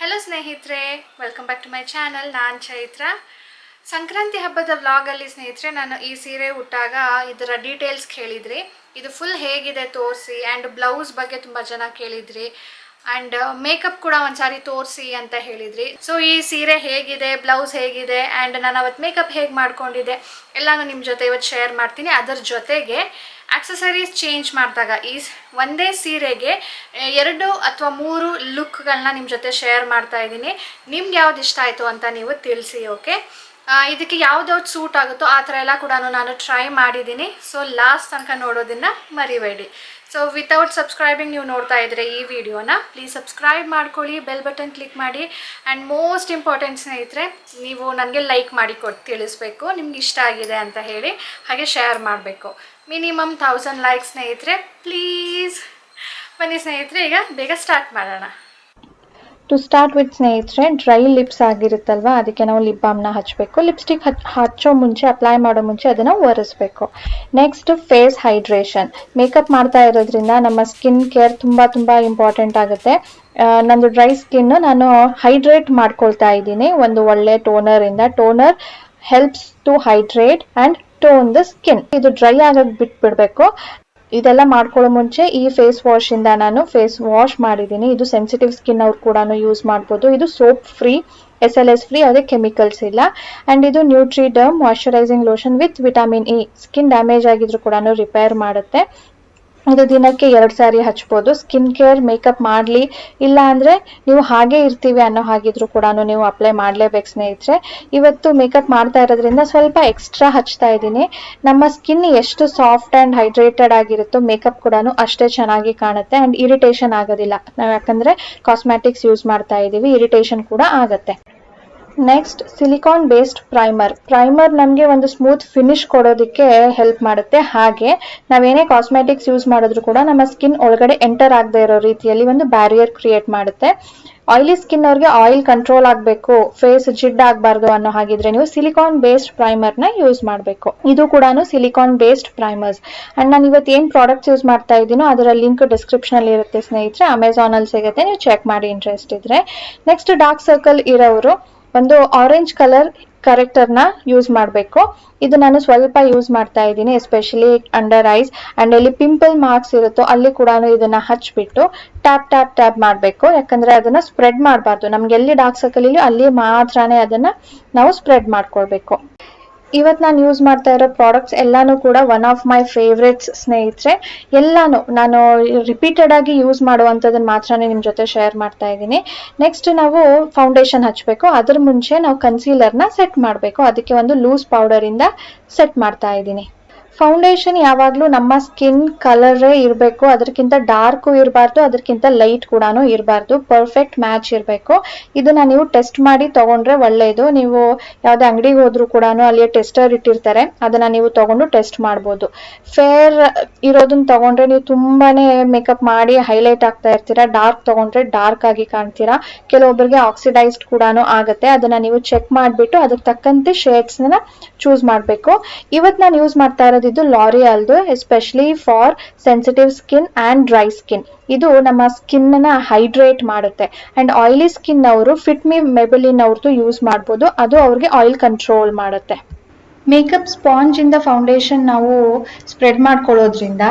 Hello ಸ್ನೇಹಿತರೆ, welcome back to my channel. ನಾನು ಚೈತ್ರ. ಸಂಕ್ರಾಂತಿ ಹಬ್ಬದ ವ್ಲಾಗಲ್ಲಿ ಸ್ನೇಹಿತರೆ ನಾನು ಈ ಸೀರೆ ಉಟ್ಟಾಗ ಇದರ ಡೀಟೇಲ್ಸ್ ಕೇಳಿದ್ರಿ. ಇದು ಫುಲ್ ಹೇಗಿದೆ ತೋರಿಸಿ, ಆ್ಯಂಡ್ ಬ್ಲೌಸ್ ಬಗ್ಗೆ ತುಂಬ ಜನ ಕೇಳಿದ್ರಿ, ಆ್ಯಂಡ್ ಮೇಕಪ್ ಕೂಡ ಒಂದು ಸಾರಿ ತೋರಿಸಿ ಅಂತ ಹೇಳಿದ್ರಿ. ಸೊ ಈ ಸೀರೆ ಹೇಗಿದೆ, ಬ್ಲೌಸ್ ಹೇಗಿದೆ, ಆ್ಯಂಡ್ ನಾನು ಅವತ್ತು ಮೇಕಪ್ ಹೇಗೆ ಮಾಡ್ಕೊಂಡಿದ್ದೆ ಎಲ್ಲನೂ ನಿಮ್ಮ ಜೊತೆ ಇವತ್ತು ಶೇರ್ ಮಾಡ್ತೀನಿ. ಅದರ ಜೊತೆಗೆ ಆಕ್ಸೆಸರೀಸ್ ಚೇಂಜ್ ಮಾಡಿದಾಗ ಈ ಒಂದೇ ಸೀರೆಗೆ 2 ಅಥವಾ 3 ಲುಕ್ಗಳನ್ನ ನಿಮ್ಮ ಜೊತೆ ಶೇರ್ ಮಾಡ್ತಾ ಇದ್ದೀನಿ. ನಿಮ್ಗೆ ಯಾವ್ದು ಇಷ್ಟ ಆಯಿತು ಅಂತ ನೀವು ತಿಳಿಸಿ. ಓಕೆ, ಇದಕ್ಕೆ ಯಾವ್ದಾವ್ದು ಸೂಟ್ ಆಗುತ್ತೋ ಆ ಥರ ಎಲ್ಲ ಕೂಡ ನಾನು ಟ್ರೈ ಮಾಡಿದ್ದೀನಿ. ಸೊ ಲಾಸ್ಟ್ ತನಕ ನೋಡೋದನ್ನು ಮರಿಬೇಡಿ. ಸೊ ವಿತೌಟ್ ಸಬ್ಸ್ಕ್ರೈಬಿಂಗ್ ನೀವು ನೋಡ್ತಾ ಇದ್ದರೆ ಈ ವಿಡಿಯೋನ ಪ್ಲೀಸ್ ಸಬ್ಸ್ಕ್ರೈಬ್ ಮಾಡ್ಕೊಳ್ಳಿ, ಬೆಲ್ ಬಟನ್ ಕ್ಲಿಕ್ ಮಾಡಿ, ಆ್ಯಂಡ್ ಮೋಸ್ಟ್ ಇಂಪಾರ್ಟೆಂಟ್ ಸ್ನೇಹಿತರೆ, ನೀವು ನನಗೆ ಲೈಕ್ ಮಾಡಿ ತಿಳಿಸ್ಬೇಕು ನಿಮ್ಗೆ ಇಷ್ಟ ಆಗಿದೆ ಅಂತ ಹೇಳಿ, ಹಾಗೆ ಶೇರ್ ಮಾಡಬೇಕು. ಮಿನಿಮಮ್ 1000 ಲೈಕ್ಸ್ ಸ್ನೇಹಿತರೆ, ಪ್ಲೀಸ್. ಬನ್ನಿ ಸ್ನೇಹಿತರೆ, ಈಗ ಬೇಗ ಸ್ಟಾರ್ಟ್ ಮಾಡೋಣ. ಟು ಸ್ಟಾರ್ಟ್ ವಿತ್ ಸ್ನೇಹಿತರೆ, ಡ್ರೈ ಲಿಪ್ಸ್ ಆಗಿರುತ್ತಲ್ವ, ಅದಕ್ಕೆ ನಾವು ಲಿಪ್ ಬಾಮ್ನ ಹಚ್ಚಬೇಕು. ಲಿಪ್ಸ್ಟಿಕ್ ಹಚ್ಚೋ ಮುಂಚೆ, ಅಪ್ಲೈ ಮಾಡೋ ಮುಂಚೆ ಅದನ್ನು ಒರೆಸ್ಬೇಕು. Next face hydration. ಮೇಕಪ್ ಮಾಡ್ತಾ ಇರೋದ್ರಿಂದ ನಮ್ಮ ಸ್ಕಿನ್ ಕೇರ್ ತುಂಬ ಇಂಪಾರ್ಟೆಂಟ್ ಆಗುತ್ತೆ. ನಂದು ಡ್ರೈ ಸ್ಕಿನ್, ನಾನು ಹೈಡ್ರೇಟ್ ಮಾಡ್ಕೊಳ್ತಾ ಇದ್ದೀನಿ ಒಂದು ಒಳ್ಳೆ ಟೋನರಿಂದ. Toner helps to hydrate and tone the skin. ಇದು ಡ್ರೈ ಆಗಕ್ಕೆ ಬಿಟ್ಬಿಡ್ಬೇಕು. ಇದೆಲ್ಲ ಮಾಡ್ಕೊಳ್ಳೋ ಮುಂಚೆ ಈ ಫೇಸ್ ವಾಶ್ ಇಂದ ನಾನು ಫೇಸ್ ವಾಶ್ ಮಾಡಿದ್ದೀನಿ. ಇದು ಸೆನ್ಸಿಟಿವ್ ಸ್ಕಿನ್ ಅವ್ರು ಕೂಡ ಯೂಸ್ ಮಾಡ್ಬೋದು. ಇದು ಸೋಪ್ ಫ್ರೀ, SLS ಫ್ರೀ, ಯಾವುದೇ ಕೆಮಿಕಲ್ಸ್ ಇಲ್ಲ. ಅಂಡ್ ಇದು Nutriderm moisturising lotion with vitamin E. Skin damage ಆಗಿದ್ರು ಕೂಡ ರಿಪೇರ್ ಮಾಡುತ್ತೆ. ಇದು ದಿನಕ್ಕೆ 2 ಸಾರಿ ಹಚ್ಬೋದು. ಸ್ಕಿನ್ ಕೇರ್ ಮೇಕಪ್ ಮಾಡಲಿ ಇಲ್ಲ ಅಂದರೆ ನೀವು ಹಾಗೆ ಇರ್ತೀವಿ ಅನ್ನೋ ಹಾಗಿದ್ರು ಕೂಡ ನೀವು ಅಪ್ಲೈ ಮಾಡಲೇಬೇಕು ಸ್ನೇಹಿತರೆ. ಇವತ್ತು ಮೇಕಪ್ ಮಾಡ್ತಾ ಇರೋದ್ರಿಂದ ಸ್ವಲ್ಪ ಎಕ್ಸ್ಟ್ರಾ ಹಚ್ತಾ ಇದ್ದೀನಿ. ನಮ್ಮ ಸ್ಕಿನ್ ಎಷ್ಟು ಸಾಫ್ಟ್ ಆ್ಯಂಡ್ ಹೈಡ್ರೇಟೆಡ್ ಆಗಿರುತ್ತೋ ಮೇಕಪ್ ಕೂಡ ಅಷ್ಟೇ ಚೆನ್ನಾಗಿ ಕಾಣುತ್ತೆ ಆ್ಯಂಡ್ ಇರಿಟೇಷನ್ ಆಗೋದಿಲ್ಲ. ನಾವು ಯಾಕಂದರೆ ಕಾಸ್ಮೆಟಿಕ್ಸ್ ಯೂಸ್ ಮಾಡ್ತಾ ಇದ್ದೀವಿ, ಇರಿಟೇಷನ್ ಕೂಡ ಆಗುತ್ತೆ. ನೆಕ್ಸ್ಟ್ ಸಿಲಿಕಾನ್ ಬೇಸ್ಡ್ ಪ್ರೈಮರ್ ನಮಗೆ ಒಂದು ಸ್ಮೂತ್ ಫಿನಿಶ್ ಕೊಡೋದಕ್ಕೆ ಹೆಲ್ಪ್ ಮಾಡುತ್ತೆ. ಹಾಗೆ ನಾವೇನೇ ಕಾಸ್ಮೆಟಿಕ್ಸ್ ಯೂಸ್ ಮಾಡಿದ್ರು ಕೂಡ ನಮ್ಮ ಸ್ಕಿನ್ ಒಳಗಡೆ ಎಂಟರ್ ಆಗದೆ ಇರೋ ರೀತಿಯಲ್ಲಿ ಒಂದು ಬ್ಯಾರಿಯರ್ ಕ್ರಿಯೇಟ್ ಮಾಡುತ್ತೆ. ಆಯಿಲಿ ಸ್ಕಿನ್ ಅವ್ರಿಗೆ ಆಯಿಲ್ ಕಂಟ್ರೋಲ್ ಆಗಬೇಕು, ಫೇಸ್ ಜಿಡ್ ಆಗಬಾರ್ದು ಅನ್ನೋ ಹಾಗಿದ್ರೆ ನೀವು ಸಿಲಿಕಾನ್ ಬೇಸ್ಡ್ ಪ್ರೈಮರ್ನ ಯೂಸ್ ಮಾಡಬೇಕು. ಇದು ಕೂಡ ಸಿಲಿಕಾನ್ ಬೇಸ್ಡ್ ಪ್ರೈಮರ್ಸ್. ಅಂಡ್ ನಾನು ಇವತ್ತು ಏನು ಪ್ರಾಡಕ್ಟ್ಸ್ ಯೂಸ್ ಮಾಡ್ತಾ ಇದ್ದೀನೋ ಅದರ ಲಿಂಕ್ ಡಿಸ್ಕ್ರಿಪ್ಷನ್ ಅಲ್ಲಿ ಇರುತ್ತೆ ಸ್ನೇಹಿತರೆ. ಅಮೆಝಾನಲ್ಲಿ ಸಿಗುತ್ತೆ, ನೀವು ಚೆಕ್ ಮಾಡಿ ಇಂಟ್ರೆಸ್ಟ್ ಇದ್ರೆ. ನೆಕ್ಸ್ಟ್ ಡಾರ್ಕ್ ಸರ್ಕಲ್ ಇರೋರು ಒಂದು ಆರೆಂಜ್ ಕಲರ್ ಕರೆಕ್ಟರ್ನ ಯೂಸ್ ಮಾಡಬೇಕು. ಇದು ನಾನು ಸ್ವಲ್ಪ ಯೂಸ್ ಮಾಡ್ತಾ ಇದ್ದೀನಿ, ಎಸ್ಪೆಷಲಿ ಅಂಡರ್ ಐಸ್ ಅಂಡ್ ಎಲ್ಲಿ ಪಿಂಪಲ್ ಮಾರ್ಕ್ಸ್ ಇರುತ್ತೋ ಅಲ್ಲಿ ಕೂಡ ಇದನ್ನ ಹಚ್ಬಿಟ್ಟು ಟ್ಯಾಪ್ ಮಾಡಬೇಕು. ಯಾಕಂದ್ರೆ ಅದನ್ನ ಸ್ಪ್ರೆಡ್ ಮಾಡಬಾರ್ದು. ನಮ್ಗೆ ಎಲ್ಲಿ ಡಾರ್ಕ್ ಸರ್ಕಲ್ ಇಲ್ಲಿ ಅಲ್ಲಿ ಮಾತ್ರನೇ ಅದನ್ನ ನಾವು ಸ್ಪ್ರೆಡ್ ಮಾಡ್ಕೊಳ್ಬೇಕು. ಇವತ್ತು ನಾನು ಯೂಸ್ ಮಾಡ್ತಾ ಇರೋ ಪ್ರಾಡಕ್ಟ್ಸ್ ಎಲ್ಲಾನು ಕೂಡ ಒನ್ ಆಫ್ ಮೈ ಫೇವ್ರೇಟ್ಸ್ ಸ್ನೇಹಿತರೆ. ಎಲ್ಲಾನು ನಾನು ರಿಪೀಟೆಡ್ ಆಗಿ ಯೂಸ್ ಮಾಡುವಂಥದ್ದನ್ನು ಮಾತ್ರ ನಿಮ್ಮ ಜೊತೆ ಶೇರ್ ಮಾಡ್ತಾ ಇದ್ದೀನಿ. ನೆಕ್ಸ್ಟ್ ನಾವು ಫೌಂಡೇಶನ್ ಹಚ್ಚಬೇಕು. ಅದ್ರ ಮುಂಚೆ ನಾವು ಕನ್ಸೀಲರ್ನ ಸೆಟ್ ಮಾಡಬೇಕು. ಅದಕ್ಕೆ ಒಂದು ಲೂಸ್ ಪೌಡರಿಂದ ಸೆಟ್ ಮಾಡ್ತಾ ಇದ್ದೀನಿ. ಫೌಂಡೇಶನ್ ಯಾವಾಗಲೂ ನಮ್ಮ ಸ್ಕಿನ್ ಕಲರೇ ಇರಬೇಕು, ಅದಕ್ಕಿಂತ ಡಾರ್ಕು ಇರಬಾರ್ದು, ಅದಕ್ಕಿಂತ ಲೈಟ್ ಕೂಡ ಇರಬಾರ್ದು. ಪರ್ಫೆಕ್ಟ್ ಮ್ಯಾಚ್ ಇರಬೇಕು. ಇದನ್ನ ನೀವು ಟೆಸ್ಟ್ ಮಾಡಿ ತಗೊಂಡ್ರೆ ಒಳ್ಳೆಯದು. ನೀವು ಯಾವುದೇ ಅಂಗಡಿಗೆ ಹೋದ್ರೂ ಕೂಡ ಅಲ್ಲಿ ಟೆಸ್ಟರ್ ಇಟ್ಟಿರ್ತಾರೆ, ಅದನ್ನ ನೀವು ತಗೊಂಡು ಟೆಸ್ಟ್ ಮಾಡ್ಬೋದು. ಫೇರ್ ಇರೋದನ್ನ ತಗೊಂಡ್ರೆ ನೀವು ತುಂಬಾನೇ ಮೇಕಪ್ ಮಾಡಿ ಹೈಲೈಟ್ ಆಗ್ತಾ ಇರ್ತೀರಾ. ಡಾರ್ಕ್ ತಗೊಂಡ್ರೆ ಡಾರ್ಕ್ ಆಗಿ ಕಾಣ್ತೀರಾ. ಕೆಲವೊಬ್ಬರಿಗೆ ಆಕ್ಸಿಡೈಸ್ಡ್ ಕೂಡ ಆಗುತ್ತೆ. ಅದನ್ನ ನೀವು ಚೆಕ್ ಮಾಡಿಬಿಟ್ಟು ಅದಕ್ಕೆ ತಕ್ಕಂತೆ ಶೇಡ್ಸ್ನ ಚೂಸ್ ಮಾಡಬೇಕು. ಇವತ್ತು ನಾನು ಯೂಸ್ ಮಾಡ್ತಾ ಇರೋದು ಇದು ಲಾರಿಯಲ್ದು, especially for sensitive skin and dry skin. ಇದು ನಮ್ಮ ಸ್ಕಿನ್ನ ಹೈಡ್ರೇಟ್ ಮಾಡುತ್ತೆ. ಅಂಡ್ ಆಯಿಲಿ ಸ್ಕಿನ್ ಅವರು ಫಿಟ್ ಮಿ ಮೆಬೆಲಿನ್ ಅವ್ರದ್ದು ಯೂಸ್ ಮಾಡ್ಬೋದು, ಅದು ಅವ್ರಿಗೆ ಆಯಿಲ್ ಕಂಟ್ರೋಲ್ ಮಾಡುತ್ತೆ. ಮೇಕಪ್ ಸ್ಪಾಂಜ್ ಇಂದ ಫೌಂಡೇಶನ್ ನಾವು ಸ್ಪ್ರೆಡ್ ಮಾಡ್ಕೊಳ್ಳೋದ್ರಿಂದ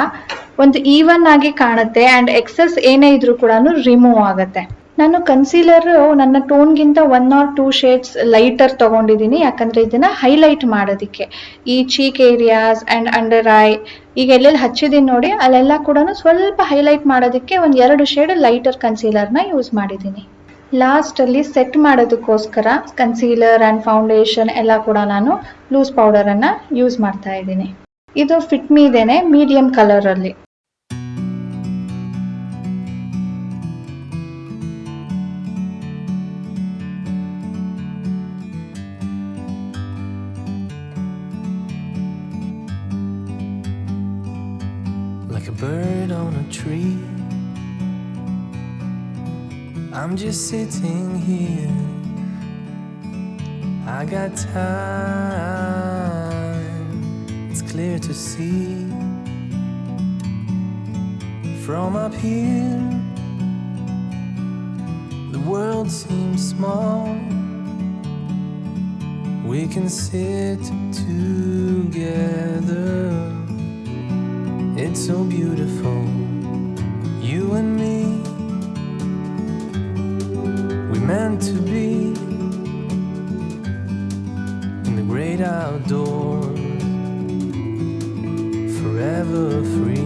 ಒಂದು ಈವನ್ ಆಗಿ ಕಾಣುತ್ತೆ ಆ್ಯಂಡ್ ಎಕ್ಸಸ್ ಏನೇ ಇದ್ರೂ ಕೂಡ ರಿಮೂವ್ ಆಗುತ್ತೆ. ನಾನು ಕನ್ಸೀಲರ್ ನನ್ನ ಟೋನ್ಗಿಂತ 1 or 2 ಶೇಡ್ಸ್ ಲೈಟರ್ ತಗೊಂಡಿದ್ದೀನಿ, ಯಾಕಂದ್ರೆ ಇದನ್ನ ಹೈಲೈಟ್ ಮಾಡೋದಕ್ಕೆ. ಈ cheek areas and under I ಈಗ ಎಲ್ಲೆಲ್ಲಿ ಹಚ್ಚಿದ್ದೀನಿ ನೋಡಿ ಅಲ್ಲೆಲ್ಲ ಕೂಡ ಸ್ವಲ್ಪ ಹೈಲೈಟ್ ಮಾಡೋದಕ್ಕೆ ಒಂದು 2 ಶೇಡ್ ಲೈಟರ್ ಕನ್ಸೀಲರ್ನ ಯೂಸ್ ಮಾಡಿದ್ದೀನಿ. ಲಾಸ್ಟಲ್ಲಿ ಸೆಟ್ ಮಾಡೋದಕ್ಕೋಸ್ಕರ ಕನ್ಸೀಲರ್ ಆ್ಯಂಡ್ ಫೌಂಡೇಶನ್ ಎಲ್ಲ ಕೂಡ ನಾನು ಲೂಸ್ ಪೌಡರನ್ನು ಯೂಸ್ ಮಾಡ್ತಾ ಇದ್ದೀನಿ. ಇದು ಫಿಟ್ ಮೀ ಇದೇನೆ, ಮೀಡಿಯಂ ಕಲರಲ್ಲಿ. Like a bird on a tree, I'm just sitting here. I got time, it's clear to see. From up here, the world seems small, we can sit together. It's so beautiful, you and me. We meant to be in the great outdoors, forever free.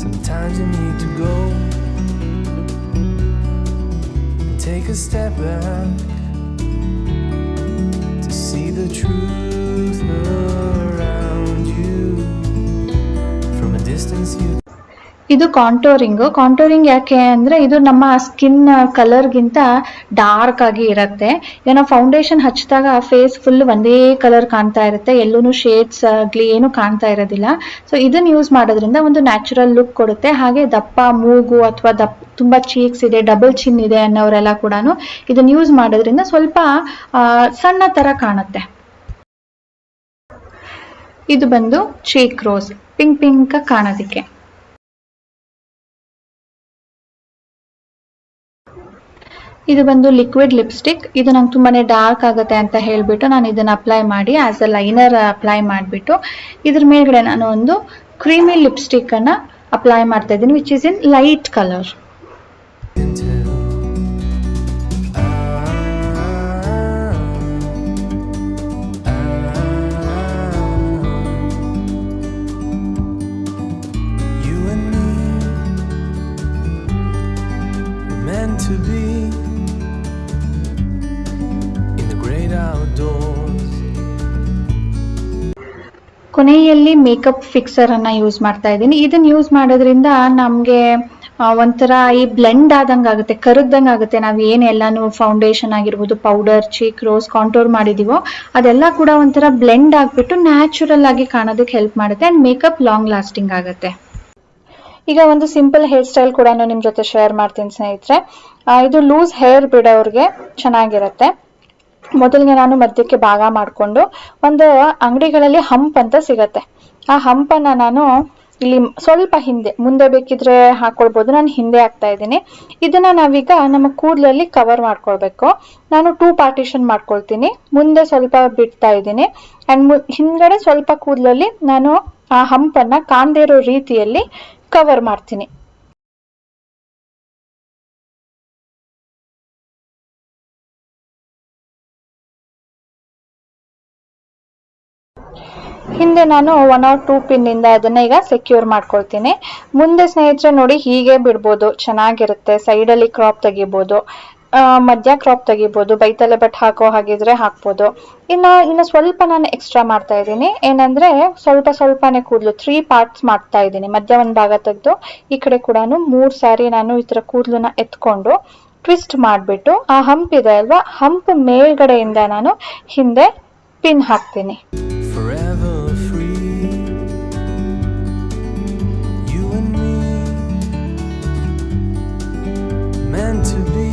Sometimes you need to go and take a step back to see the truth around you. From a distance you ಇದು contouring ಯಾಕೆ ಅಂದರೆ ಇದು ನಮ್ಮ skin ಕಲರ್ಗಿಂತ dark ಆಗಿ ಇರುತ್ತೆ. ಈಗ ನಾವು foundation ಹಚ್ಚಿದಾಗ face full ಒಂದೇ ಕಲರ್ ಕಾಣ್ತಾ ಇರುತ್ತೆ, ಎಲ್ಲೂ ಶೇಡ್ಸ್ ಆಗಲಿ ಏನು ಕಾಣ್ತಾ ಇರೋದಿಲ್ಲ. ಸೊ ಇದನ್ನು ಯೂಸ್ ಮಾಡೋದ್ರಿಂದ ಒಂದು ನ್ಯಾಚುರಲ್ ಲುಕ್ ಕೊಡುತ್ತೆ. ಹಾಗೆ ದಪ್ಪ ಮೂಗು ಅಥವಾ ತುಂಬ ಚೀಕ್ಸ್ ಇದೆ, ಡಬಲ್ ಚಿನ್ ಇದೆ ಅನ್ನೋರೆಲ್ಲ ಕೂಡ ಇದನ್ನು ಯೂಸ್ ಮಾಡೋದ್ರಿಂದ ಸ್ವಲ್ಪ ಸಣ್ಣ ಥರ ಕಾಣುತ್ತೆ. ಇದು ಬಂದು ಚೀಕ್ ರೋಸ್, ಪಿಂಕ್ ಕಾಣೋದಕ್ಕೆ. ಇದು ಬಂದು ಲಿಕ್ವಿಡ್ ಲಿಪ್ಸ್ಟಿಕ್. ಇದು ನಂಗೆ ತುಂಬಾನೇ ಡಾರ್ಕ್ ಆಗುತ್ತೆ ಅಂತ ಹೇಳ್ಬಿಟ್ಟು ನಾನು ಇದನ್ನ ಅಪ್ಲೈ ಮಾಡಿ ಆಸ್ ಅ ಲೈನರ್ ಅಪ್ಲೈ ಮಾಡಿಬಿಟ್ಟು ಇದ್ರ ಮೇಲ್ಗಡೆ ನಾನು ಒಂದು ಕ್ರೀಮಿ ಲಿಪ್ಸ್ಟಿಕ್ ಅನ್ನ ಅಪ್ಲೈ ಮಾಡ್ತಾ ಇದ್ದೀನಿ, which is in light colour. can tell. You and me were meant to be in the great outdoors. ಕೊನೆಯಲ್ಲಿ ಮೇಕಪ್ ಫಿಕ್ಸರ್ ಅನ್ನ ಯೂಸ್ ಮಾಡ್ತಾ ಇದ್ದೀನಿ. ಇದನ್ನ ಯೂಸ್ ಮಾಡೋದ್ರಿಂದ ನಮಗೆ ಒಂಥರ ಈ ಬ್ಲೆಂಡ್ ಆದಂಗೆ ಆಗುತ್ತೆ, ಕರಗ್ದಂಗೆ ಆಗುತ್ತೆ. ನಾವು ಏನೆಲ್ಲಾನು ಫೌಂಡೇಶನ್ ಆಗಿರ್ಬೋದು, ಪೌಡರ್, ಚೀಕ್ ರೋಸ್, ಕಾಂಟೋರ್ ಮಾಡಿದೀವೋ ಅದೆಲ್ಲ ಕೂಡ ಒಂಥರ ಬ್ಲೆಂಡ್ ಆಗಿಬಿಟ್ಟು ನ್ಯಾಚುರಲ್ ಆಗಿ ಕಾಣೋದಕ್ಕೆ ಹೆಲ್ಪ್ ಮಾಡುತ್ತೆ ಆ್ಯಂಡ್ ಮೇಕಪ್ ಲಾಂಗ್ ಲಾಸ್ಟಿಂಗ್ ಆಗುತ್ತೆ. ಈಗ ಒಂದು ಸಿಂಪಲ್ ಹೇರ್ ಸ್ಟೈಲ್ ಕೂಡ ನಿಮ್ಮ ಜೊತೆ ಶೇರ್ ಮಾಡ್ತೀನಿ ಸ್ನೇಹಿತರೆ. ಇದು ಲೂಸ್ ಹೇರ್ ಬಿಡೋರಿಗೆ ಚೆನ್ನಾಗಿರುತ್ತೆ. ಮೊದಲಿಗೆ ನಾನು ಮಧ್ಯಕ್ಕೆ ಭಾಗ ಮಾಡಿಕೊಂಡು ಒಂದು ಅಂಗಡಿಗಳಲ್ಲಿ ಹಂಪ್ ಅಂತ ಸಿಗತ್ತೆ, ಆ ಹಂಪನ್ನು ನಾನು ಇಲ್ಲಿ ಸ್ವಲ್ಪ ಮುಂದೆ ಬೇಕಿದ್ರೆ ಹಾಕೊಳ್ಬೋದು, ನಾನು ಹಿಂದೆ ಹಾಕ್ತಾ ಇದ್ದೀನಿ. ಇದನ್ನ ನಾವೀಗ ನಮ್ಮ ಕೂದಲಲ್ಲಿ ಕವರ್ ಮಾಡ್ಕೊಳ್ಬೇಕು. ನಾನು 2 ಪಾರ್ಟಿಷನ್ ಮಾಡ್ಕೊಳ್ತೀನಿ. ಮುಂದೆ ಸ್ವಲ್ಪ ಬಿಡ್ತಾ ಇದ್ದೀನಿ ಅಂಡ್ ಹಿಂದ್ಗಡೆ ಸ್ವಲ್ಪ ಕೂದಲಲ್ಲಿ ನಾನು ಆ ಹಂಪನ್ನ ಕಾಣದೇ ಇರೋ ರೀತಿಯಲ್ಲಿ ಕವರ್ ಮಾಡ್ತೀನಿ. ಹಿಂದೆ ನಾನು 1 or 2 ಪಿನ್ ಇಂದ ಅದನ್ನ ಈಗ ಸೆಕ್ಯೂರ್ ಮಾಡ್ಕೊಳ್ತೀನಿ. ಮುಂದೆ ಸ್ನೇಹಿತರೆ ನೋಡಿ ಹೀಗೆ ಬಿಡ್ಬೋದು, ಚೆನ್ನಾಗಿರುತ್ತೆ. ಸೈಡಲ್ಲಿ ಕ್ರಾಪ್ ತೆಗಿಬೋದು, ಮಧ್ಯ ಕ್ರಾಪ್ ತೆಗಿಬೋದು, ಬೈತಲೆ ಬಟ್ ಹಾಕೋ ಹಾಗಿದ್ರೆ ಹಾಕ್ಬೋದು. ಇನ್ನು ಸ್ವಲ್ಪ ನಾನು ಎಕ್ಸ್ಟ್ರಾ ಮಾಡ್ತಾ ಇದ್ದೀನಿ. ಏನಂದ್ರೆ ಸ್ವಲ್ಪನೇ ಕೂದಲು 3 ಪಾರ್ಟ್ಸ್ ಮಾಡ್ತಾ ಇದ್ದೀನಿ. ಮಧ್ಯ ಒಂದು ಭಾಗ ತೆಗೆದು ಈ ಕಡೆ ಕೂಡ 3 ಸಾರಿ ನಾನು ಈ ತರ ಕೂದಲನ್ನ ಎತ್ಕೊಂಡು ಟ್ವಿಸ್ಟ್ ಮಾಡಿಬಿಟ್ಟು ಆ ಹಂಪ್ ಇದೆ ಅಲ್ವಾ, ಹಂಪ್ ಮೇಲ್ಗಡೆಯಿಂದ ನಾನು ಹಿಂದೆ ಪಿನ್ ಹಾಕ್ತೀನಿ. Forever free, you and me, meant to be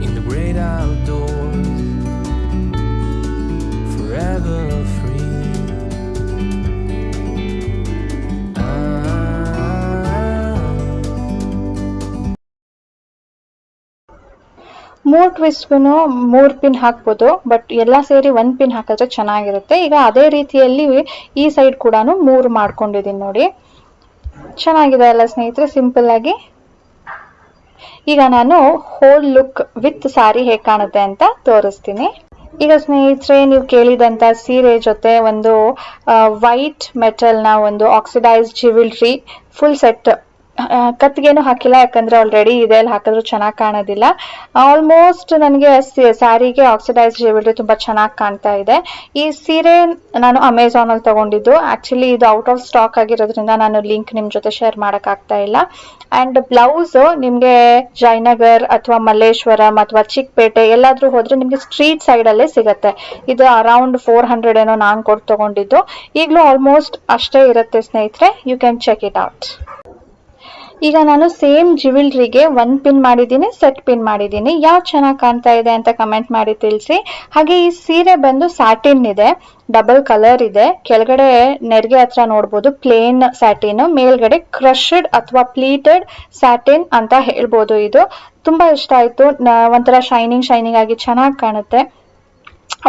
in the great outdoors, forever free. ಮೂರು ಟ್ವಿಸ್ಟ್ಗೂ 3 ಪಿನ್ ಹಾಕ್ಬೋದು, ಬಟ್ ಎಲ್ಲ ಸೇರಿ 1 ಪಿನ್ ಹಾಕಿದ್ರೆ ಚೆನ್ನಾಗಿರುತ್ತೆ. ಈಗ ಅದೇ ರೀತಿಯಲ್ಲಿ ಈ ಸೈಡ್ ಕೂಡ 3 ಮಾಡ್ಕೊಂಡಿದ್ದೀನಿ ನೋಡಿ. ಚೆನ್ನಾಗಿದೆ ಅಲ್ಲ ಸ್ನೇಹಿತರೆ, ಸಿಂಪಲ್ ಆಗಿ. ಈಗ ನಾನು ಹೋಲ್ ಲುಕ್ ವಿತ್ ಸಾರಿ ಹೇಗೆ ಕಾಣುತ್ತೆ ಅಂತ ತೋರಿಸ್ತೀನಿ. ಈಗ ಸ್ನೇಹಿತರೆ ನೀವು ಕೇಳಿದಂತ ಸೀರೆ ಜೊತೆ ಒಂದು ವೈಟ್ ಮೆಟಲ್ನ ಒಂದು ಆಕ್ಸಿಡೈಸ್ಡ್ ಜ್ಯುವೆಲ್ರಿ ಫುಲ್ ಸೆಟ್, ಕತ್ತಿಗೇನು ಹಾಕಿಲ್ಲ ಯಾಕಂದ್ರೆ ಆಲ್ರೆಡಿ ಇದೆ, ಅಲ್ಲಿ ಹಾಕಿದ್ರು ಚೆನ್ನಾಗಿ ಕಾಣೋದಿಲ್ಲ. ಆಲ್ಮೋಸ್ಟ್ ನನಗೆ ಸ್ಯಾರಿಗೆ ಆಕ್ಸಿಡೈಸ್ಡ್ ಜ್ಯುವೆಲ್ರಿ ತುಂಬಾ ಚೆನ್ನಾಗಿ ಕಾಣ್ತಾ ಇದೆ. ಈ ಸೀರೆ ನಾನು ಅಮೆಝಾನ್ ಅಲ್ಲಿ ತಗೊಂಡಿದ್ದು. ಆಕ್ಚುಲಿ ಇದು ಔಟ್ ಆಫ್ ಸ್ಟಾಕ್ ಆಗಿರೋದ್ರಿಂದ ನಾನು ಲಿಂಕ್ ನಿಮ್ ಜೊತೆ ಶೇರ್ ಮಾಡಕ್ ಆಗ್ತಾ ಇಲ್ಲ. ಅಂಡ್ ಬ್ಲೌಸ್ ನಿಮ್ಗೆ ಜಯನಗರ್ ಅಥವಾ ಮಲ್ಲೇಶ್ವರಂ ಅಥವಾ ಚಿಕ್ಕಪೇಟೆ ಎಲ್ಲಾದ್ರೂ ಹೋದ್ರೆ ನಿಮ್ಗೆ ಸ್ಟ್ರೀಟ್ ಸೈಡ್ ಅಲ್ಲೇ ಸಿಗತ್ತೆ. ಇದು ಅರೌಂಡ್ 400 ಏನೋ ನಾನು ಕೊಟ್ಟು ತಗೊಂಡಿದ್ದು. ಈಗಲೂ ಆಲ್ಮೋಸ್ಟ್ ಅಷ್ಟೇ ಇರುತ್ತೆ ಸ್ನೇಹಿತರೆ, you can check it out. ಈಗ ನಾನು ಸೇಮ್ ಜ್ಯುವೆಲ್ರಿಗೆ 1 ಪಿನ್ ಮಾಡಿದ್ದೀನಿ, ಸೆಟ್ ಪಿನ್ ಮಾಡಿದ್ದೀನಿ. ಯಾವ್ದು ಚೆನ್ನಾಗಿ ಕಾಣ್ತಾ ಇದೆ ಅಂತ ಕಮೆಂಟ್ ಮಾಡಿ ತಿಳಿಸಿ. ಹಾಗೆ ಈ ಸೀರೆ ಬಂದು ಸ್ಯಾಟಿನ್ ಇದೆ, ಡಬಲ್ ಕಲರ್ ಇದೆ. ಕೆಳಗಡೆ ನೆರಿಗೆ ಹತ್ರ ನೋಡ್ಬೋದು ಪ್ಲೇನ್ ಸ್ಯಾಟಿನ್, ಮೇಲ್ಗಡೆ ಕ್ರಶ್ಡ್ ಅಥವಾ ಪ್ಲೀಟೆಡ್ ಸ್ಯಾಟಿನ್ ಅಂತ ಹೇಳ್ಬೋದು. ಇದು ತುಂಬಾ ಇಷ್ಟ ಆಯ್ತು, ಒಂಥರ ಶೈನಿಂಗ್ ಆಗಿ ಚೆನ್ನಾಗಿ ಕಾಣುತ್ತೆ.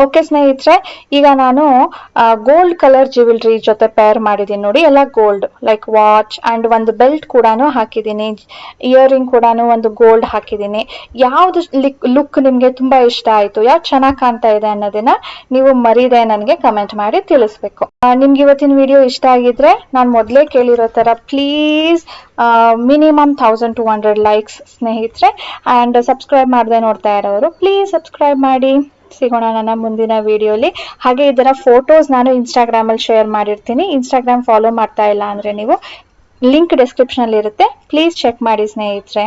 ಓಕೆ ಸ್ನೇಹಿತರೆ, ಈಗ ನಾನು ಗೋಲ್ಡ್ ಕಲರ್ ಜ್ಯುವೆಲ್ರಿ ಜೊತೆ ಪೇರ್ ಮಾಡಿದ್ದೀನಿ ನೋಡಿ, ಎಲ್ಲ ಗೋಲ್ಡ್ ಲೈಕ್ ವಾಚ್ ಅಂಡ್ ಒಂದು ಬೆಲ್ಟ್ ಕೂಡ ಹಾಕಿದ್ದೀನಿ, ಇಯರಿಂಗ್ ಕೂಡ ಒಂದು ಗೋಲ್ಡ್ ಹಾಕಿದ್ದೀನಿ. ಯಾವ್ದು ಲುಕ್ ನಿಮ್ಗೆ ತುಂಬಾ ಇಷ್ಟ ಆಯ್ತು, ಯಾವ್ದು ಚೆನ್ನಾಗಿ ಕಾಣ್ತಾ ಇದೆ ಅನ್ನೋದನ್ನ ನೀವು ಮರೀದೆ ನನಗೆ ಕಮೆಂಟ್ ಮಾಡಿ ತಿಳಿಸ್ಬೇಕು. ನಿಮ್ಗೆ ಇವತ್ತಿನ ವಿಡಿಯೋ ಇಷ್ಟ ಆಗಿದ್ರೆ ನಾನು ಮೊದಲೇ ಕೇಳಿರೋ ತರ ಪ್ಲೀಸ್ ಮಿನಿಮಮ್ 1200 ಲೈಕ್ಸ್ ಸ್ನೇಹಿತರೆ. ಅಂಡ್ ಸಬ್ಸ್ಕ್ರೈಬ್ ಮಾಡದೆ ನೋಡ್ತಾ ಇರೋರು ಪ್ಲೀಸ್ ಸಬ್ಸ್ಕ್ರೈಬ್ ಮಾಡಿ. ಸಿಗೋಣ ನನ್ನ ಮುಂದಿನ ವಿಡಿಯೋಲಿ. ಹಾಗೆ ಇದರ ಫೋಟೋಸ್ ನಾನು ಇನ್ಸ್ಟಾಗ್ರಾಮ್ ಅಲ್ಲಿ ಶೇರ್ ಮಾಡಿರ್ತೀನಿ. ಇನ್ಸ್ಟಾಗ್ರಾಮ್ ಫಾಲೋ ಮಾಡ್ತಾ ಇಲ್ಲ ಅಂದ್ರೆ ನೀವು ಲಿಂಕ್ ಡಿಸ್ಕ್ರಿಪ್ಷನ್ ಅಲ್ಲಿ ಇರುತ್ತೆ, ಪ್ಲೀಸ್ ಚೆಕ್ ಮಾಡಿ ಸ್ನೇಹಿತರೆ.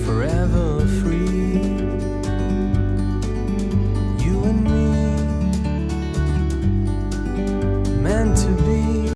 Forever free, you and me, meant to be.